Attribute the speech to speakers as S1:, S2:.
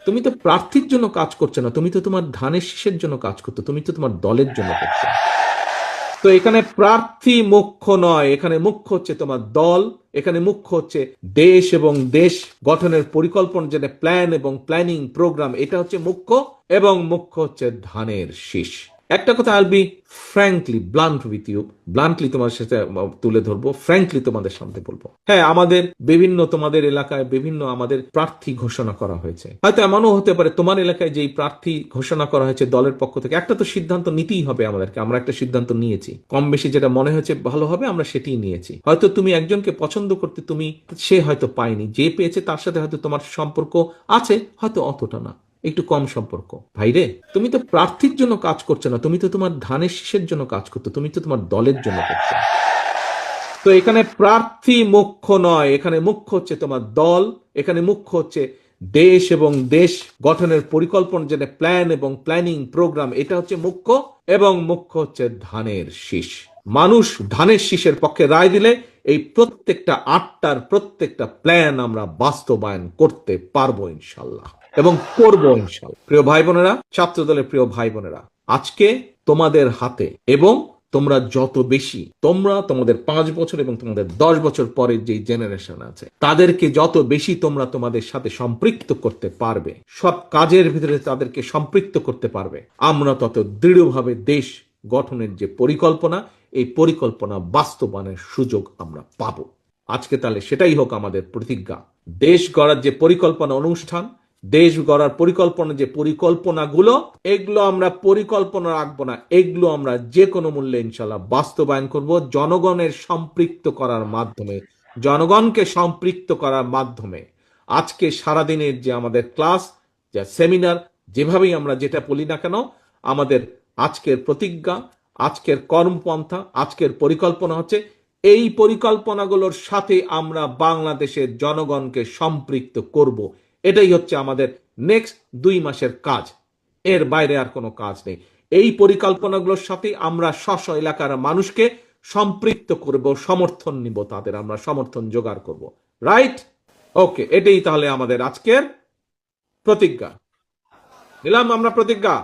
S1: তুমি তো প্রার্থীর জন্য কাজ করছো না, তুমি তো তোমার ধানের শীষের জন্য কাজ করছো, তুমি তো তোমার দলের জন্য করছো। তো এখানে প্রার্থী মুখ্য নয়, এখানে মুখ্য হচ্ছে তোমার দল। এখানে মুখ্য হচ্ছে দেশ এবং দেশ গঠনের পরিকল্পনা, যেটা প্ল্যান এবং প্ল্যানিং প্রোগ্রাম, এটা হচ্ছে মুখ্য। এবং মুখ্য হচ্ছে ধানের শীষ। একটা কথা I'll be frankly blunt with you, bluntly তোমার সাথে তুলে ধরবো, ফ্র্যাঙ্কলি তোমাদের সামনে বলবো, হ্যাঁ আমাদের বিভিন্ন তোমাদের এলাকায় বিভিন্ন আমাদের প্রার্থী ঘোষণা করা হয়েছে। হয়তো এমনও হতে পারে তোমার এলাকায় যেই প্রার্থী ঘোষণা করা হয়েছে দলের পক্ষ থেকে, একটা তো সিদ্ধান্ত নিতেই হবে আমাদেরকে, আমরা একটা সিদ্ধান্ত নিয়েছি, কম বেশি যেটা মনে হয়েছে ভালো হবে আমরা সেটাই নিয়েছি। হয়তো তুমি একজনকে পছন্দ করতে, তুমি সে হয়তো পায়নি, যে পেয়েছে তার সাথে হয়তো তোমার সম্পর্ক আছে, হয়তো অতটা না, একটু কম সম্পর্ক। ভাইরে, তুমি তো প্রার্থীর জন্য কাজ করছো না, তুমি তো তোমার ধানের শীষের জন্য কাজ করছো, তুমি তো তোমার দলের জন্য করছো। তো এখানে প্রার্থী মুখ্য নয়, এখানে মুখ্য হচ্ছে তোমার দল। এখানে মুখ্য হচ্ছে দেশ এবং দেশ গঠনের পরিকল্পনা, যেটা প্ল্যান এবং প্ল্যানিং প্রোগ্রাম, এটা হচ্ছে মুখ্য। এবং মুখ্য হচ্ছে ধানের শীষ। মানুষ ধানের শীষের পক্ষে রায় দিলে এই প্রত্যেকটা আটটার প্রত্যেকটা প্ল্যান আমরা বাস্তবায়ন করতে পারবো ইনশাল্লাহ, এবং করবো ইনশাল্লাহ। প্রিয় ভাই বোনেরা, ছাত্র দলের প্রিয় ভাই বোনেরা, আজকে তোমাদের হাতে, এবং তোমরা যত বেশি, তোমরা তোমাদের 5 বছর এবং তোমাদের 10 বছর পরের যে জেনারেশন আছে তাদেরকে যত বেশি তোমরা তোমাদের সাথে সম্পৃক্ত করতে পারবে, সব কাজের ভিতরে তাদেরকে সম্পৃক্ত করতে পারবে, আমরা তত দৃঢ়ভাবে দেশ গঠনের যে পরিকল্পনা, এই পরিকল্পনা বাস্তবায়নের সুযোগ আমরা পাবো। আজকে তাহলে সেটাই হোক আমাদের প্রতিজ্ঞা। দেশ গড়ার যে পরিকল্পনা অনুষ্ঠান, দেশ গড়ার পরিকল্পনা যে পরিকল্পনাগুলো, এগুলো আমরা পরিকল্পনা রাখবো না, এগুলো আমরা যে কোনো মূল্যে ইনশাল্লাহ বাস্তবায়ন করব, জনগণের সম্পৃক্ত করার মাধ্যমে, জনগণকে সম্পৃক্ত করার মাধ্যমে। আজকে সারাদিনের যে আমাদের ক্লাস, যা সেমিনার, যেভাবেই আমরা যেটা বলি না কেন, আমাদের আজকের প্রতিজ্ঞা, আজকের কর্মপন্থা, আজকের পরিকল্পনা হচ্ছে এই পরিকল্পনাগুলোর সাথে আমরা বাংলাদেশের জনগণকে সম্পৃক্ত করব। এটাই হচ্ছে আমাদের নেক্সট 2 মাসের কাজ, এর বাইরে আর কোনো কাজ নেই। এই পরিকল্পনাগুলোর সাথে আমরা স্ব এলাকার মানুষকে সম্পৃক্ত করব, সমর্থন নিব, তাদের আমরা সমর্থন জোগাড় করব। রাইট? ওকে, এটাই তাহলে আমাদের আজকের প্রতিজ্ঞা। নিলাম আমরা প্রতিজ্ঞা।